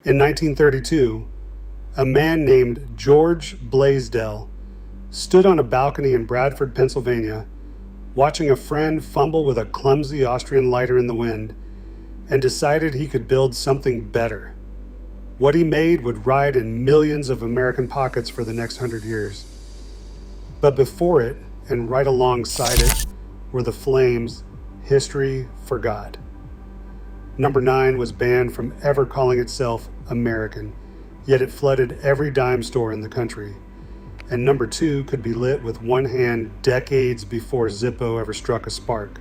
In 1932, a man named George Blaisdell stood on a balcony in Bradford, Pennsylvania, watching a friend fumble with a clumsy Austrian lighter in the wind, and decided he could build something better. What he made would ride in millions of American pockets for the next 100 years. But before it, and right alongside it, were the flames history forgot. Number 9 was banned from ever calling itself American, yet it flooded every dime store in the country. And number 2 could be lit with one hand decades before Zippo ever struck a spark.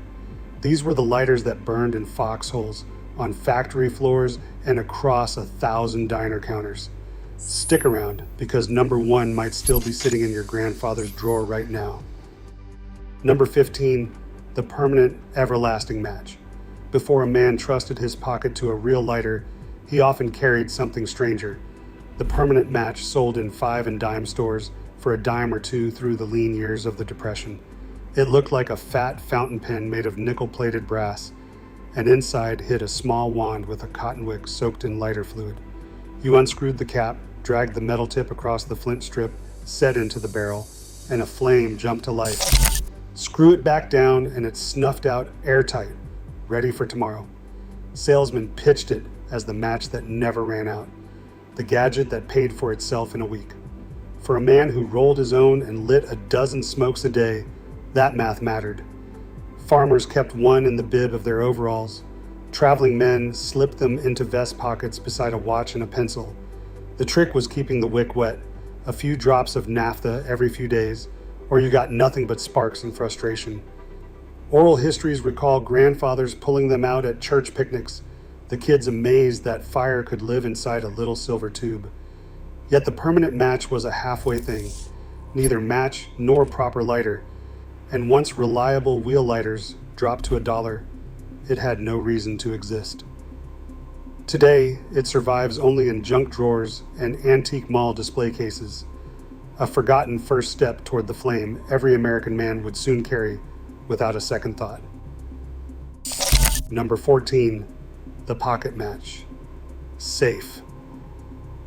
These were the lighters that burned in foxholes, on factory floors, and across 1,000 diner counters. Stick around, because number 1 might still be sitting in your grandfather's drawer right now. Number 15, the permanent everlasting match. Before a man trusted his pocket to a real lighter, he often carried something stranger. The permanent match sold in 5 and dime stores for a dime or two through the lean years of the Depression. It looked like a fat fountain pen made of nickel-plated brass, and inside hid a small wand with a cotton wick soaked in lighter fluid. You unscrewed the cap, dragged the metal tip across the flint strip, set into the barrel, and a flame jumped to life. Screw it back down and it snuffed out airtight, ready for tomorrow. Salesmen pitched it as the match that never ran out, the gadget that paid for itself in a week. For a man who rolled his own and lit a dozen smokes a day, that math mattered. Farmers kept one in the bib of their overalls. Traveling men slipped them into vest pockets beside a watch and a pencil. The trick was keeping the wick wet, a few drops of naphtha every few days, or you got nothing but sparks and frustration. Oral histories recall grandfathers pulling them out at church picnics, the kids amazed that fire could live inside a little silver tube. Yet the permanent match was a halfway thing, neither match nor proper lighter, and once reliable wheel lighters dropped to $1, it had no reason to exist. Today, it survives only in junk drawers and antique mall display cases, a forgotten first step toward the flame every American man would soon carry without a second thought. Number 14, the pocket match. Safe.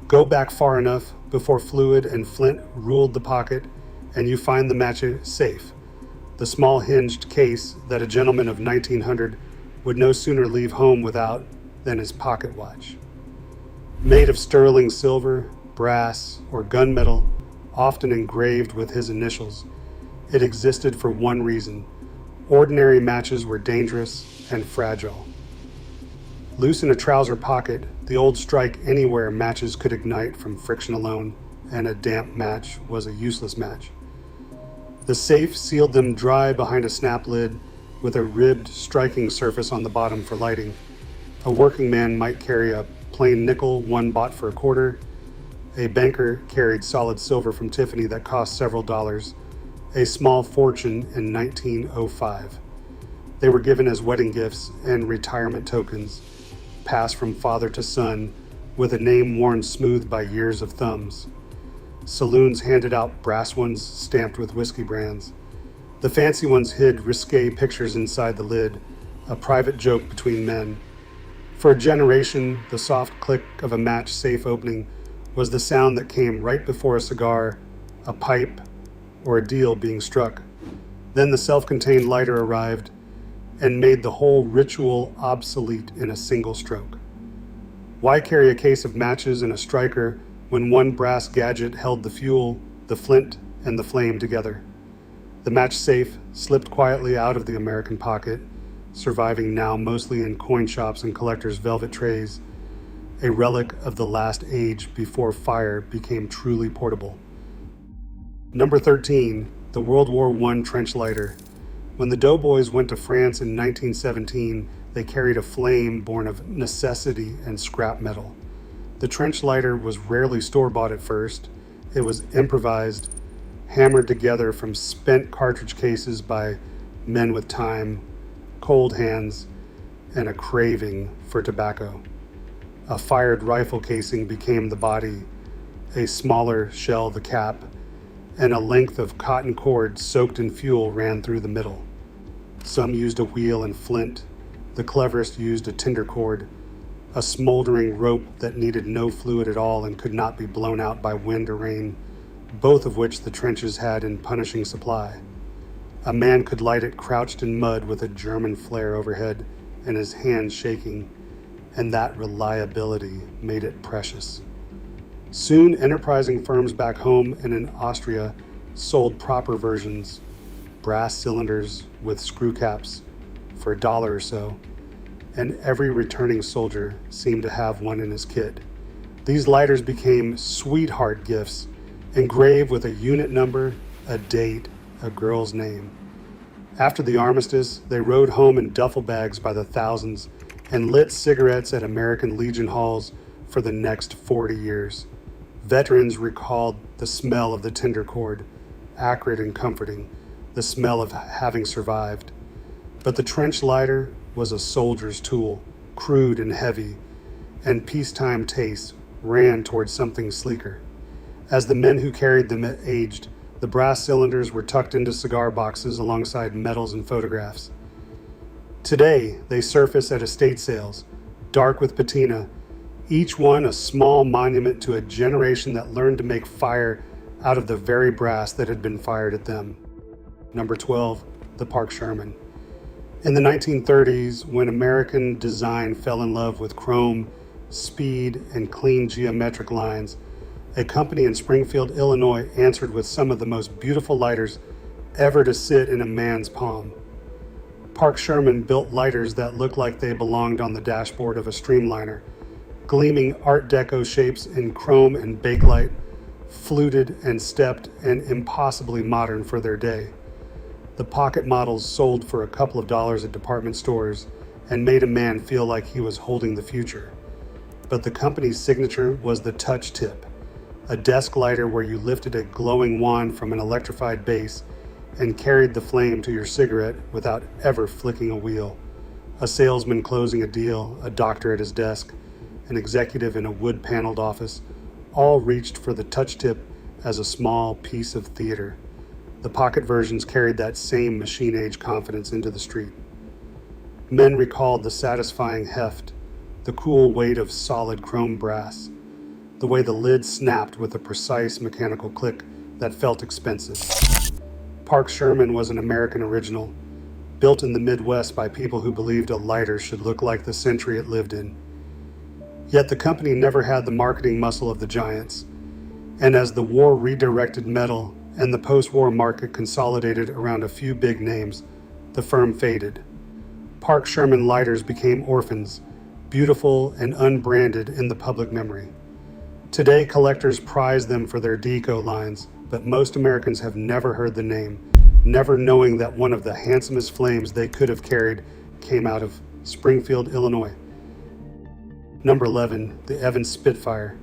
Go back far enough before fluid and flint ruled the pocket, and you find the match safe, the small hinged case that a gentleman of 1900 would no sooner leave home without than his pocket watch. Made of sterling silver, brass, or gunmetal, often engraved with his initials, it existed for one reason: ordinary matches were dangerous and fragile. Loose in a trouser pocket, the old strike anywhere matches could ignite from friction alone, and a damp match was a useless match. The safe sealed them dry behind a snap lid with a ribbed striking surface on the bottom for lighting. A working man might carry a plain nickel, one bought for $0.25. A banker carried solid silver from Tiffany that cost several dollars, a small fortune in 1905. They were given as wedding gifts and retirement tokens, passed from father to son, with a name worn smooth by years of thumbs. Saloons handed out brass ones stamped with whiskey brands. The fancy ones hid risque pictures inside the lid, a private joke between men. For a generation, the soft click of a match safe opening was the sound that came right before a cigar, a pipe, or a deal being struck. Then the self-contained lighter arrived and made the whole ritual obsolete in a single stroke. Why carry a case of matches and a striker when one brass gadget held the fuel, the flint, and the flame together? The match safe slipped quietly out of the American pocket, surviving now mostly in coin shops and collectors' velvet trays, a relic of the last age before fire became truly portable. Number 13, the World War I trench lighter. When the doughboys went to France in 1917, they carried a flame born of necessity and scrap metal. The trench lighter was rarely store-bought at first. It was improvised, hammered together from spent cartridge cases by men with time, cold hands, and a craving for tobacco. A fired rifle casing became the body, a smaller shell the cap, and a length of cotton cord soaked in fuel ran through the middle. Some used a wheel and flint. The cleverest used a tinder cord, a smoldering rope that needed no fluid at all and could not be blown out by wind or rain, both of which the trenches had in punishing supply. A man could light it crouched in mud with a German flare overhead and his hands shaking, and that reliability made it precious. Soon, enterprising firms back home and in Austria sold proper versions, brass cylinders with screw caps, for $1 or so, and every returning soldier seemed to have one in his kit. These lighters became sweetheart gifts, engraved with a unit number, a date, a girl's name. After the armistice, they rode home in duffel bags by the thousands and lit cigarettes at American Legion halls for the next 40 years. Veterans recalled the smell of the tinder cord, acrid and comforting, the smell of having survived. But the trench lighter was a soldier's tool, crude and heavy, and peacetime tastes ran towards something sleeker. As the men who carried them aged, the brass cylinders were tucked into cigar boxes alongside medals and photographs. Today, they surface at estate sales, dark with patina, each one a small monument to a generation that learned to make fire out of the very brass that had been fired at them. Number 12, the Park Sherman. In the 1930s, when American design fell in love with chrome, speed, and clean geometric lines, a company in Springfield, Illinois answered with some of the most beautiful lighters ever to sit in a man's palm. Park Sherman built lighters that looked like they belonged on the dashboard of a streamliner, gleaming Art Deco shapes in chrome and bakelite, fluted and stepped and impossibly modern for their day. The pocket models sold for a couple of dollars at department stores and made a man feel like he was holding the future. But the company's signature was the touch tip, a desk lighter where you lifted a glowing wand from an electrified base and carried the flame to your cigarette without ever flicking a wheel. A salesman closing a deal, a doctor at his desk, an executive in a wood-paneled office, all reached for the touch tip as a small piece of theater. The pocket versions carried that same machine-age confidence into the street. Men recalled the satisfying heft, the cool weight of solid chrome brass, the way the lid snapped with a precise mechanical click that felt expensive. Park Sherman was an American original, built in the Midwest by people who believed a lighter should look like the century it lived in. Yet the company never had the marketing muscle of the giants, and as the war redirected metal and the post-war market consolidated around a few big names, the firm faded. Park Sherman lighters became orphans, beautiful and unbranded in the public memory. Today, collectors prize them for their deco lines, but most Americans have never heard the name, never knowing that one of the handsomest flames they could have carried came out of Springfield, Illinois. Number 11, the Evans Spitfire.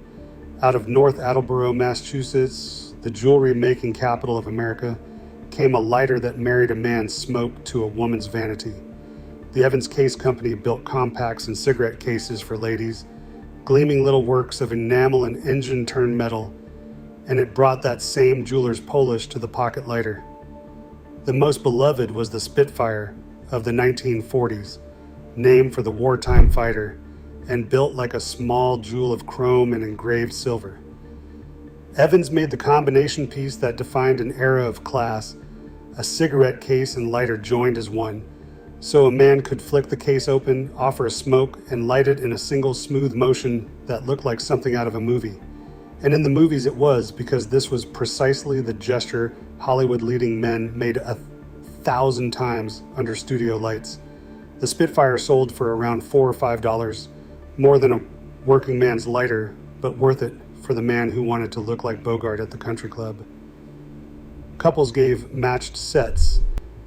Out of North Attleboro, Massachusetts, the jewelry-making capital of America, came a lighter that married a man's smoke to a woman's vanity. The Evans Case Company built compacts and cigarette cases for ladies, gleaming little works of enamel and engine-turned metal, and it brought that same jeweler's polish to the pocket lighter. The most beloved was the Spitfire of the 1940s, named for the wartime fighter, and built like a small jewel of chrome and engraved silver. Evans made the combination piece that defined an era of class, a cigarette case and lighter joined as one, so a man could flick the case open, offer a smoke, and light it in a single smooth motion that looked like something out of a movie. And in the movies it was, because this was precisely the gesture Hollywood leading men made 1,000 times under studio lights. The Spitfire sold for around $4 or $5, more than a working man's lighter, but worth it for the man who wanted to look like Bogart at the country club. Couples gave matched sets,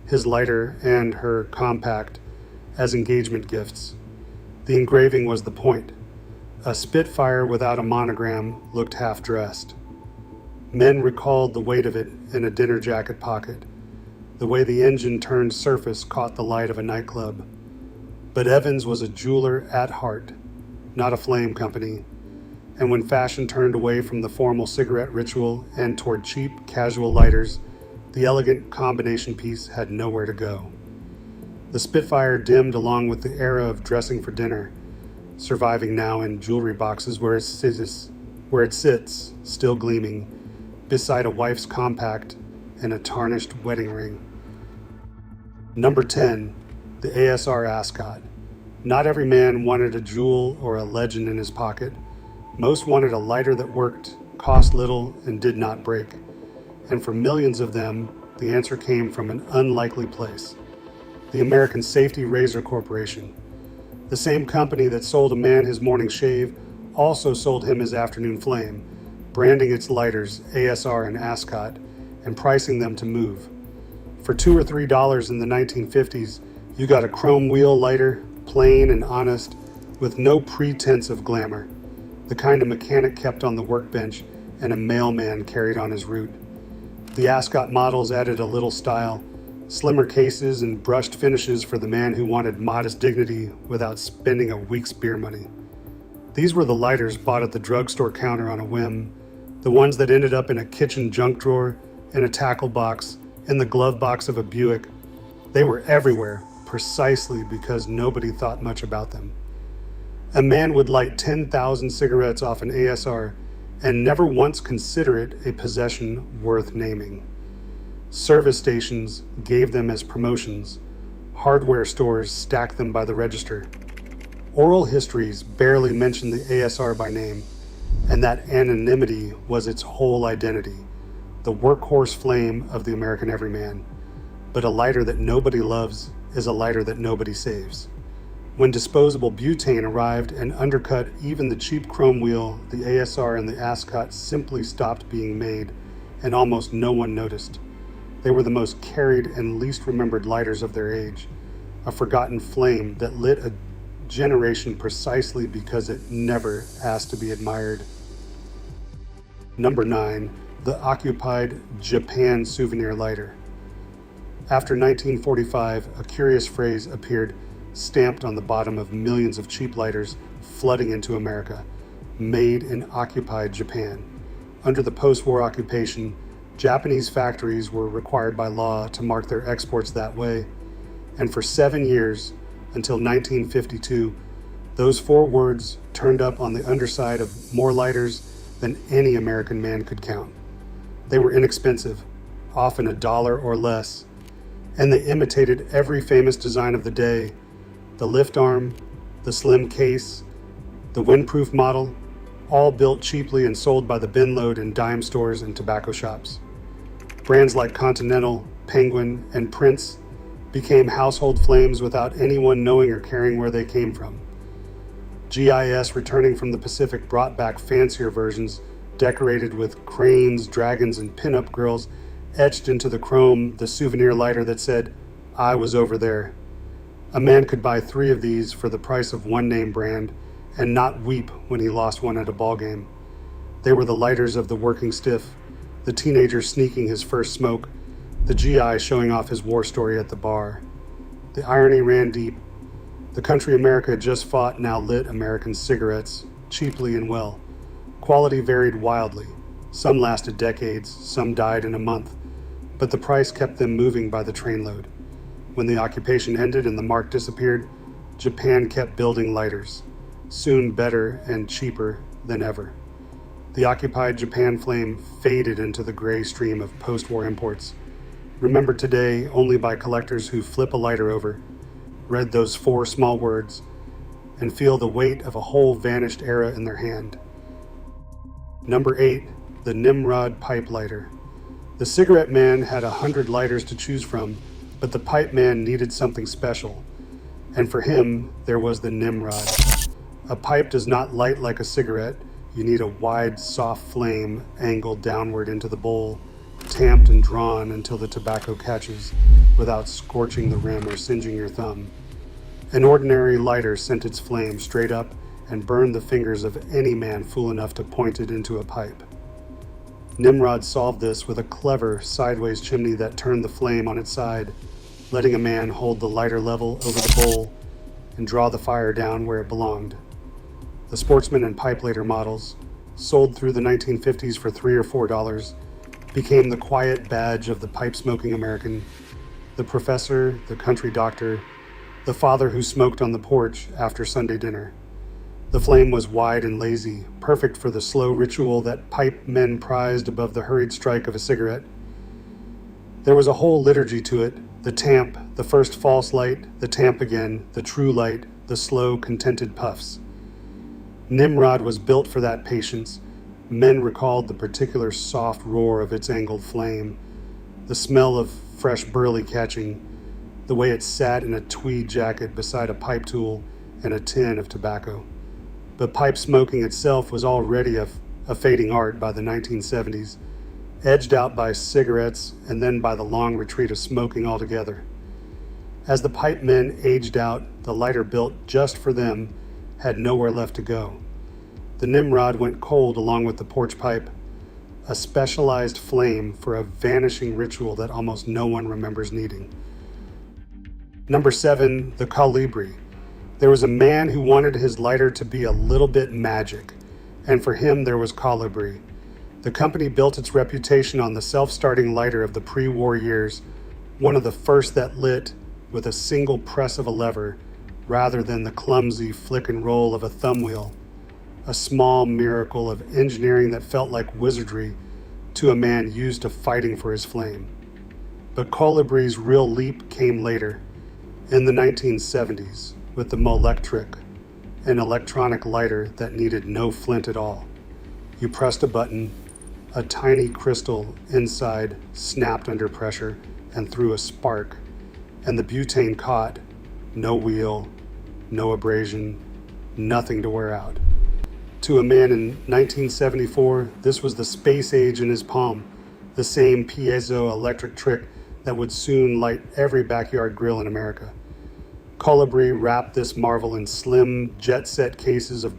his lighter and her compact, as engagement gifts. The engraving was the point. A Spitfire without a monogram looked half-dressed. Men recalled the weight of it in a dinner jacket pocket, the way the engine-turned surface caught the light of a nightclub. But Evans was a jeweler at heart, not a flame company, and when fashion turned away from the formal cigarette ritual and toward cheap, casual lighters, the elegant combination piece had nowhere to go. The Spitfire dimmed along with the era of dressing for dinner, surviving now in jewelry boxes where it sits, still gleaming, beside a wife's compact and a tarnished wedding ring. Number 10, the ASR Ascot. Not every man wanted a jewel or a legend in his pocket. Most wanted a lighter that worked, cost little, and did not break. And for millions of them, the answer came from an unlikely place: the American Safety Razor Corporation. The same company that sold a man his morning shave also sold him his afternoon flame, branding its lighters ASR and Ascot and pricing them to move. For $2 or $3 in the 1950s, you got a chrome wheel lighter, plain and honest, with no pretense of glamour, the kind a mechanic kept on the workbench and a mailman carried on his route. The Ascot models added a little style, slimmer cases and brushed finishes for the man who wanted modest dignity without spending a week's beer money. These were the lighters bought at the drugstore counter on a whim, the ones that ended up in a kitchen junk drawer, in a tackle box, in the glove box of a Buick. They were everywhere, precisely because nobody thought much about them. A man would light 10,000 cigarettes off an ASR and never once consider it a possession worth naming. Service stations gave them as promotions. Hardware stores stacked them by the register. Oral histories barely mentioned the ASR by name, and that anonymity was its whole identity, the workhorse flame of the American everyman. But a lighter that nobody loves is a lighter that nobody saves. When disposable butane arrived and undercut even the cheap chrome wheel, the ASR and the Ascot simply stopped being made, and almost no one noticed. They were the most carried and least remembered lighters of their age, a forgotten flame that lit a generation precisely because it never asked to be admired. Number 9, the occupied Japan souvenir lighter. After 1945, a curious phrase appeared stamped on the bottom of millions of cheap lighters flooding into America: made in occupied Japan. Under the post-war occupation, Japanese factories were required by law to mark their exports that way, and for 7 years, until 1952, those 4 words turned up on the underside of more lighters than any American man could count. They were inexpensive, often $1 or less, and they imitated every famous design of the day: the lift arm, the slim case, the windproof model, all built cheaply and sold by the bin load in dime stores and tobacco shops. Brands like Continental, Penguin, and Prince became household flames without anyone knowing or caring where they came from. GIS, returning from the Pacific, brought back fancier versions, decorated with cranes, dragons, and pinup girls, etched into the chrome the souvenir lighter that said, "I was over there." A man could buy 3 of these for the price of one name brand and not weep when he lost one at a ball game. They were the lighters of the working stiff, the teenager sneaking his first smoke, the GI showing off his war story at the bar. The irony ran deep. The country America had just fought now lit American cigarettes, cheaply and well. Quality varied wildly. Some lasted decades, some died in a month, but the price kept them moving by the trainload. When the occupation ended and the mark disappeared, Japan kept building lighters, soon better and cheaper than ever. The occupied Japan flame faded into the gray stream of post-war imports, remembered today only by collectors who flip a lighter over, read those 4 small words, and feel the weight of a whole vanished era in their hand. Number 8, the Nimrod pipe lighter. The cigarette man had 100 lighters to choose from, but the pipe man needed something special, and for him, there was the Nimrod. A pipe does not light like a cigarette. You need a wide, soft flame angled downward into the bowl, tamped and drawn until the tobacco catches without scorching the rim or singeing your thumb. An ordinary lighter sent its flame straight up and burned the fingers of any man fool enough to point it into a pipe. Nimrod solved this with a clever sideways chimney that turned the flame on its side, letting a man hold the lighter level over the bowl and draw the fire down where it belonged. The Sportsman and pipe lighter models, sold through the 1950s for $3 or $4, became the quiet badge of the pipe-smoking American, the professor, the country doctor, the father who smoked on the porch after Sunday dinner. The flame was wide and lazy, perfect for the slow ritual that pipe men prized above the hurried strike of a cigarette. There was a whole liturgy to it: the tamp, the first false light, the tamp again, the true light, the slow, contented puffs. Nimrod was built for that patience. Men recalled the particular soft roar of its angled flame, the smell of fresh burley catching, the way it sat in a tweed jacket beside a pipe tool and a tin of tobacco. But pipe smoking itself was already a fading art by the 1970s, edged out by cigarettes and then by the long retreat of smoking altogether. As the pipe men aged out, the lighter built just for them had nowhere left to go. The Nimrod went cold along with the porch pipe, a specialized flame for a vanishing ritual that almost no one remembers needing. Number 7, the Colibri. There was a man who wanted his lighter to be a little bit magic, and for him there was Colibri. The company built its reputation on the self-starting lighter of the pre-war years, one of the first that lit with a single press of a lever rather than the clumsy flick and roll of a thumb wheel, a small miracle of engineering that felt like wizardry to a man used to fighting for his flame. But Colibri's real leap came later, in the 1970s, with the Molectric, an electronic lighter that needed no flint at all. You pressed a button, a tiny crystal inside snapped under pressure and threw a spark, and the butane caught. No wheel, no abrasion, nothing to wear out. To a man in 1974, this was the space age in his palm, the same piezo electric trick that would soon light every backyard grill in America. Colibri wrapped this marvel in slim, jet-set cases of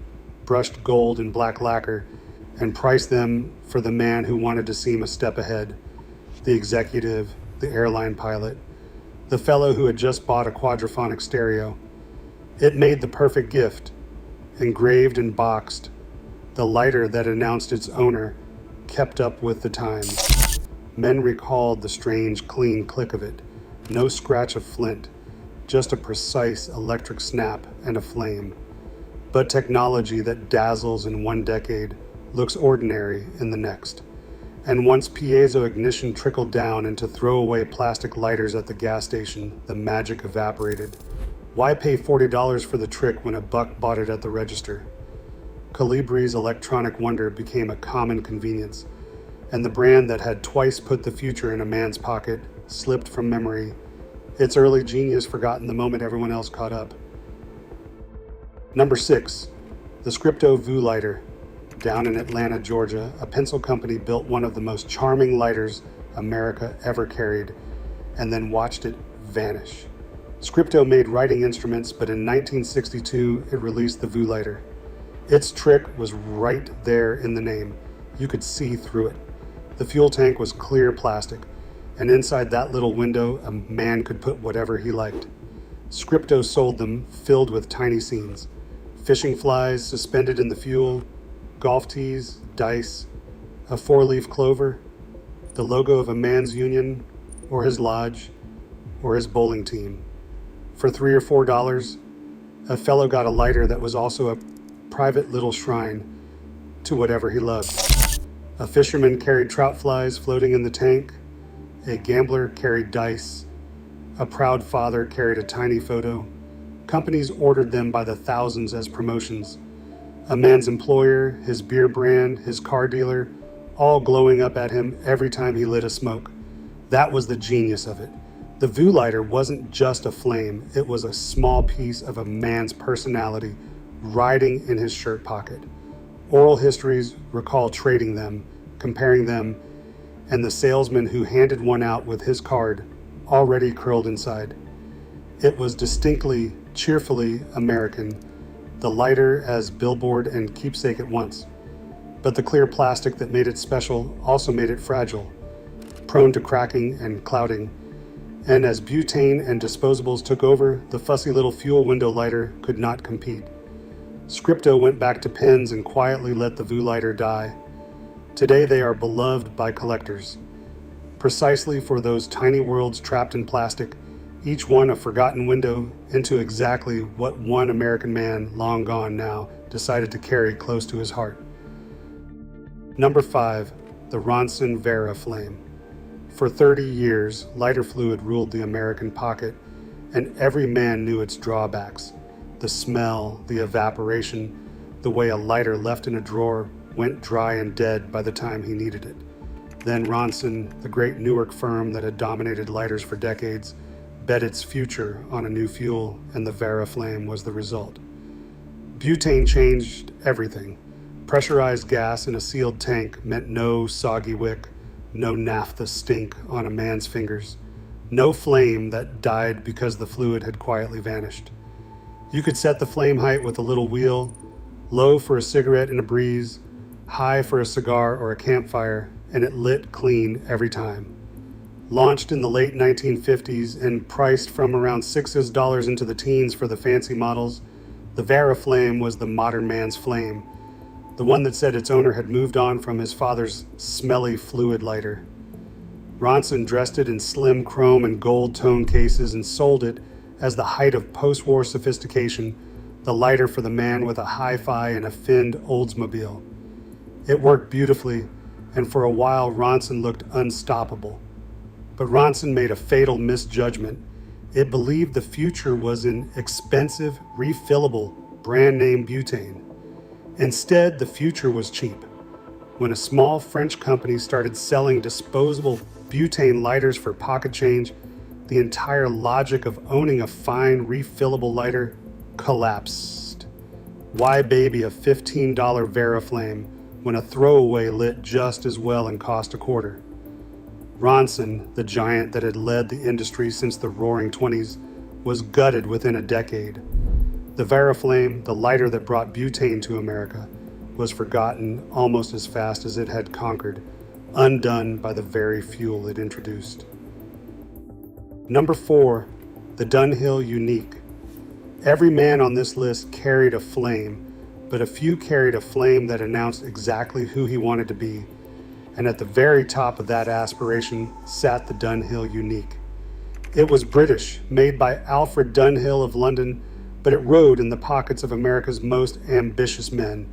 brushed gold and black lacquer and priced them for the man who wanted to seem a step ahead, the executive, the airline pilot, the fellow who had just bought a quadraphonic stereo. It made the perfect gift, engraved and boxed. The lighter that announced its owner kept up with the times. Men recalled the strange, clean click of it, no scratch of flint, just a precise electric snap and a flame. But technology that dazzles in one decade looks ordinary in the next. And once piezo ignition trickled down into throwaway plastic lighters at the gas station, the magic evaporated. Why pay $40 for the trick when $1 bought it at the register? Colibri's electronic wonder became a common convenience, and the brand that had twice put the future in a man's pocket slipped from memory, its early genius forgotten the moment everyone else caught up. Number 6, the Scripto Vu-Lighter. Down in Atlanta, Georgia, a pencil company built one of the most charming lighters America ever carried, and then watched it vanish. Scripto made writing instruments, but in 1962 it released the Vu-Lighter. Its trick was right there in the name. You could see through it. The fuel tank was clear plastic, and inside that little window a man could put whatever he liked. Scripto sold them filled with tiny scenes. Fishing flies suspended in the fuel, golf tees, dice, a 4-leaf clover, the logo of a man's union, or his lodge, or his bowling team. For $3 or $4, a fellow got a lighter that was also a private little shrine to whatever he loved. A fisherman carried trout flies floating in the tank, a gambler carried dice, a proud father carried a tiny photo. Companies ordered them by the thousands as promotions. A man's employer, his beer brand, his car dealer, all glowing up at him every time he lit a smoke. That was the genius of it. The Vu-Lighter wasn't just a flame, it was a small piece of a man's personality riding in his shirt pocket. Oral histories recall trading them, comparing them, and the salesman who handed one out with his card already curled inside. It was distinctly, cheerfully American, the lighter as billboard and keepsake at once. But the clear plastic that made it special also made it fragile, prone to cracking and clouding. And as butane and disposables took over, the fussy little fuel window lighter could not compete. Scripto went back to pens and quietly let the Vu-Lighter die. Today they are beloved by collectors. Precisely for those tiny worlds trapped in plastic, each one a forgotten window into exactly what one American man, long gone now, decided to carry close to his heart. Number 5. The Ronson Varaflame. For 30 years, lighter fluid ruled the American pocket, and every man knew its drawbacks. The smell, the evaporation, the way a lighter left in a drawer went dry and dead by the time he needed it. Then Ronson, the great Newark firm that had dominated lighters for decades, bet its future on a new fuel, and the Varaflame was the result. Butane changed everything. Pressurized gas in a sealed tank meant no soggy wick, no naphtha stink on a man's fingers, no flame that died because the fluid had quietly vanished. You could set the flame height with a little wheel, low for a cigarette in a breeze, high for a cigar or a campfire, and it lit clean every time. Launched in the late 1950s and priced from around $6 into the teens for the fancy models, the Varaflame was the modern man's flame, the one that said its owner had moved on from his father's smelly fluid lighter. Ronson dressed it in slim chrome and gold tone cases and sold it as the height of post-war sophistication, the lighter for the man with a hi-fi and a finned Oldsmobile. It worked beautifully, and for a while Ronson looked unstoppable. But Ronson made a fatal misjudgment. It believed the future was in expensive, refillable, brand-name butane. Instead, the future was cheap. When a small French company started selling disposable butane lighters for pocket change, the entire logic of owning a fine, refillable lighter collapsed. Why baby a $15 Varaflame when a throwaway lit just as well and cost a quarter? Ronson, the giant that had led the industry since the roaring 20s, was gutted within a decade. The Varaflame, the lighter that brought butane to America, was forgotten almost as fast as it had conquered, undone by the very fuel it introduced. Number 4, the Dunhill Unique. Every man on this list carried a flame, but a few carried a flame that announced exactly who he wanted to be. And at the very top of that aspiration sat the Dunhill Unique. It was British, made by Alfred Dunhill of London, but it rode in the pockets of America's most ambitious men,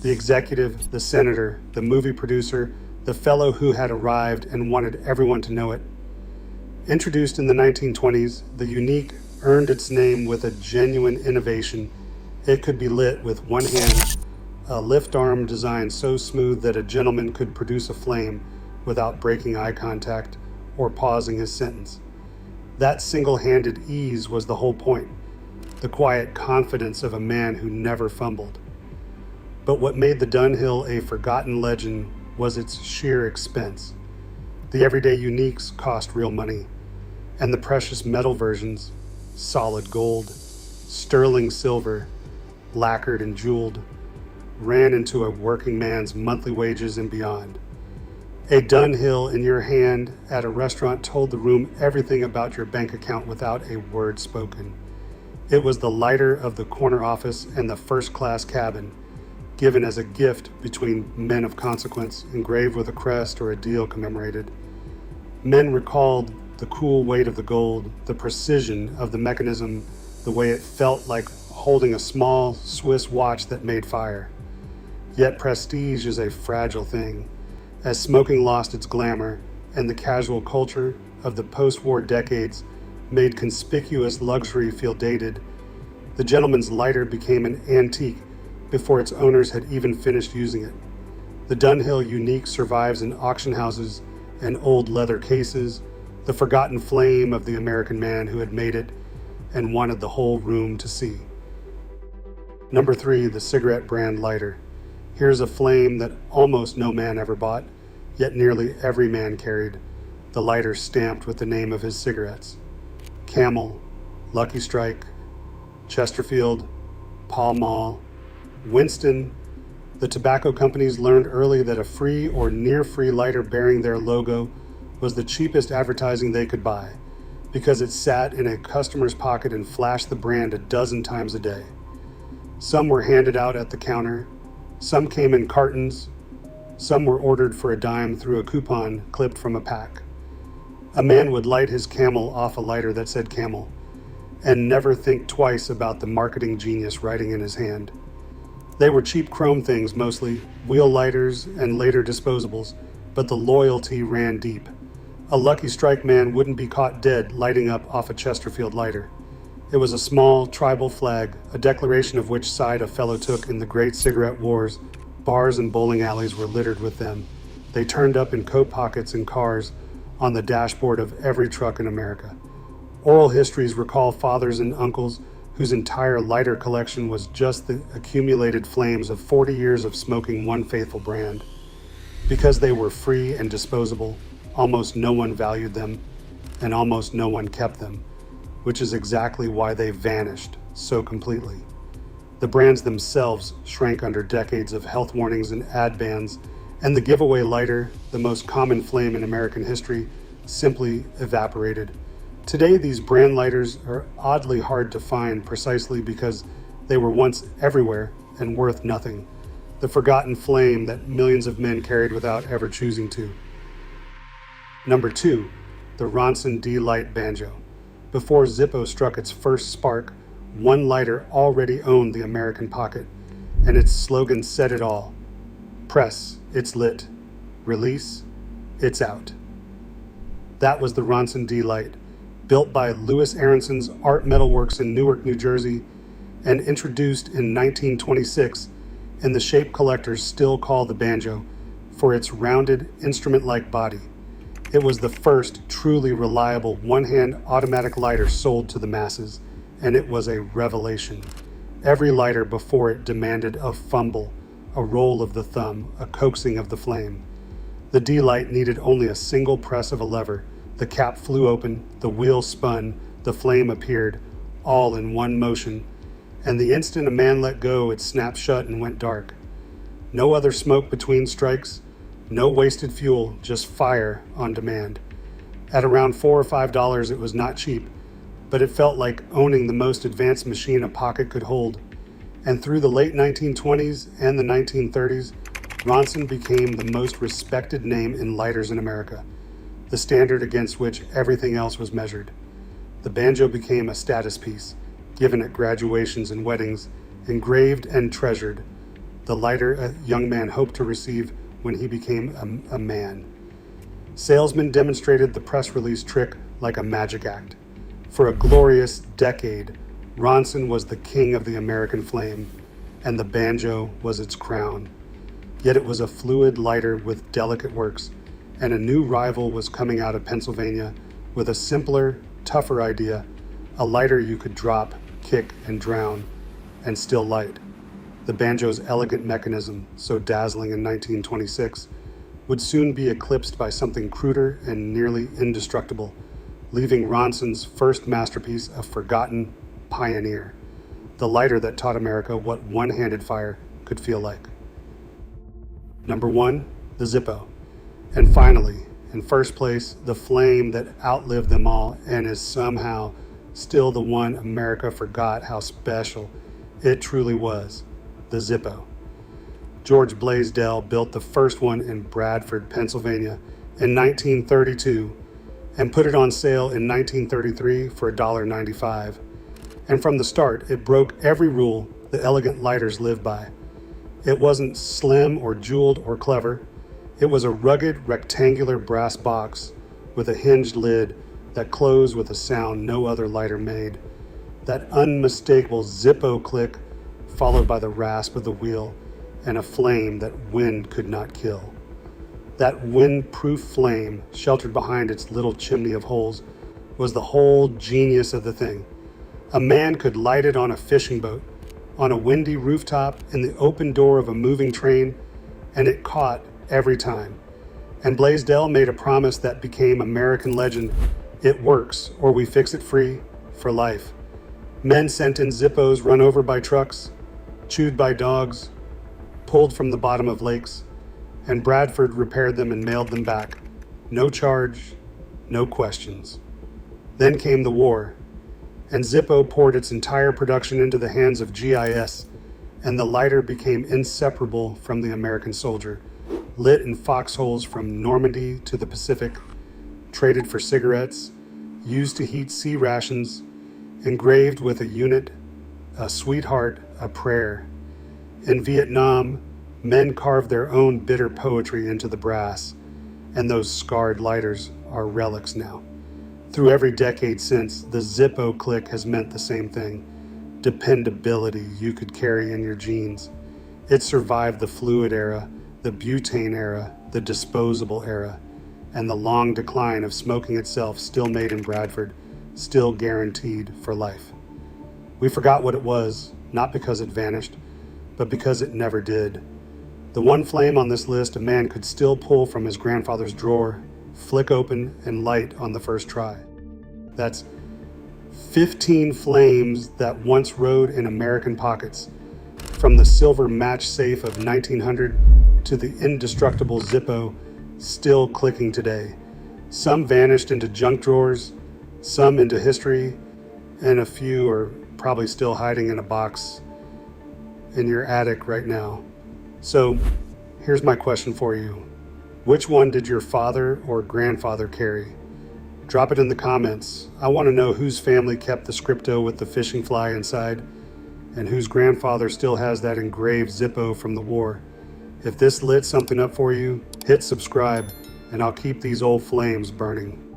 the executive, the senator, the movie producer, the fellow who had arrived and wanted everyone to know it. Introduced in the 1920s, the Unique earned its name with a genuine innovation. It could be lit with one hand, a lift arm designed so smooth that a gentleman could produce a flame without breaking eye contact or pausing his sentence. That single-handed ease was the whole point, the quiet confidence of a man who never fumbled. But what made the Dunhill a forgotten legend was its sheer expense. The everyday Uniques cost real money, and the precious metal versions, solid gold, sterling silver, lacquered and jeweled, ran into a working man's monthly wages and beyond. A Dunhill in your hand at a restaurant told the room everything about your bank account without a word spoken. It was the lighter of the corner office and the first-class cabin, given as a gift between men of consequence, engraved with a crest or a deal commemorated. Men recalled the cool weight of the gold, the precision of the mechanism, the way it felt like holding a small Swiss watch that made fire. Yet prestige is a fragile thing. As smoking lost its glamour and the casual culture of the post-war decades made conspicuous luxury feel dated, the gentleman's lighter became an antique before its owners had even finished using it. The Dunhill Unique survives in auction houses and old leather cases, the forgotten flame of the American man who had made it and wanted the whole room to see. Number 3, the cigarette brand lighter. Here's a flame that almost no man ever bought, yet nearly every man carried, the lighter stamped with the name of his cigarettes. Camel, Lucky Strike, Chesterfield, Pall Mall, Winston. The tobacco companies learned early that a free or near-free lighter bearing their logo was the cheapest advertising they could buy, because it sat in a customer's pocket and flashed the brand a dozen times a day. Some were handed out at the counter, some came in cartons, some were ordered for a dime through a coupon clipped from a pack. A man would light his Camel off a lighter that said Camel, and never think twice about the marketing genius writing in his hand. They were cheap chrome things mostly, wheel lighters and later disposables, but the loyalty ran deep. A Lucky Strike man wouldn't be caught dead lighting up off a Chesterfield lighter. It was a small, tribal flag, a declaration of which side a fellow took in the great cigarette wars. Bars and bowling alleys were littered with them. They turned up in coat pockets and cars, on the dashboard of every truck in America. Oral histories recall fathers and uncles whose entire lighter collection was just the accumulated flames of 40 years of smoking one faithful brand. Because they were free and disposable, almost no one valued them, and almost no one kept them, which is exactly why they vanished so completely. The brands themselves shrank under decades of health warnings and ad bans, and the giveaway lighter, the most common flame in American history, simply evaporated. Today, these brand lighters are oddly hard to find precisely because they were once everywhere and worth nothing. The forgotten flame that millions of men carried without ever choosing to. Number 2, the Ronson D-Light Banjo. Before Zippo struck its first spark, one lighter already owned the American pocket, and its slogan said it all. Press, it's lit. Release, it's out. That was the Ronson D-Light, built by Louis Aronson's Art Metalworks in Newark, New Jersey, and introduced in 1926, and the shape collectors still call the banjo for its rounded, instrument-like body. It was the first truly reliable one-hand automatic lighter sold to the masses, and it was a revelation. Every lighter before it demanded a fumble, a roll of the thumb, a coaxing of the flame. The D-Light needed only a single press of a lever. The cap flew open, the wheel spun, the flame appeared, all in one motion, and the instant a man let go, it snapped shut and went dark. No other smoke between strikes, no wasted fuel, just fire on demand. At around $4 or $5, it was not cheap, but it felt like owning the most advanced machine a pocket could hold. And through the late 1920s and the 1930s, Ronson became the most respected name in lighters in America, the standard against which everything else was measured. The banjo became a status piece, given at graduations and weddings, engraved and treasured, the lighter a young man hoped to receive when he became a man. Salesmen demonstrated the press release trick like a magic act. For a glorious decade, Ronson was the king of the American flame, and the banjo was its crown. Yet it was a fluid lighter with delicate works, and a new rival was coming out of Pennsylvania with a simpler, tougher idea, a lighter you could drop, kick, and drown, and still light. The banjo's elegant mechanism, so dazzling in 1926, would soon be eclipsed by something cruder and nearly indestructible, leaving Ronson's first masterpiece a forgotten pioneer, the lighter that taught America what one-handed fire could feel like. Number 1, the Zippo. And finally, in first place, the flame that outlived them all and is somehow still the one America forgot how special it truly was, the Zippo. George Blaisdell built the first one in Bradford, Pennsylvania in 1932 and put it on sale in 1933 for $1.95. And from the start, it broke every rule the elegant lighters live by. It wasn't slim or jeweled or clever. It was a rugged rectangular brass box with a hinged lid that closed with a sound no other lighter made. That unmistakable Zippo click followed by the rasp of the wheel and a flame that wind could not kill. That wind-proof flame, sheltered behind its little chimney of holes, was the whole genius of the thing. A man could light it on a fishing boat, on a windy rooftop, in the open door of a moving train, and it caught every time. And Blaisdell made a promise that became American legend: it works, or we fix it free for life. Men sent in Zippos run over by trucks, chewed by dogs, pulled from the bottom of lakes, and Bradford repaired them and mailed them back. No charge, no questions. Then came the war, and Zippo poured its entire production into the hands of GIS, and the lighter became inseparable from the American soldier, lit in foxholes from Normandy to the Pacific, traded for cigarettes, used to heat sea rations, engraved with a unit, a sweetheart, a prayer. In Vietnam, men carved their own bitter poetry into the brass, and those scarred lighters are relics now. Through every decade since, the Zippo click has meant the same thing. Dependability you could carry in your jeans. It survived the fluid era, the butane era, the disposable era, and the long decline of smoking itself, still made in Bradford, still guaranteed for life. We forgot what it was, not because it vanished, but because it never did. The one flame on this list a man could still pull from his grandfather's drawer, flick open, and light on the first try. That's 15 flames that once rode in American pockets, from the silver match safe of 1900 to the indestructible Zippo, still clicking today. Some vanished into junk drawers, some into history, and a few are probably still hiding in a box in your attic right now. So here's my question for you. Which one did your father or grandfather carry? Drop it in the comments. I want to know whose family kept the Scripto with the fishing fly inside, and whose grandfather still has that engraved Zippo from the war. If this lit something up for you, hit subscribe, and I'll keep these old flames burning.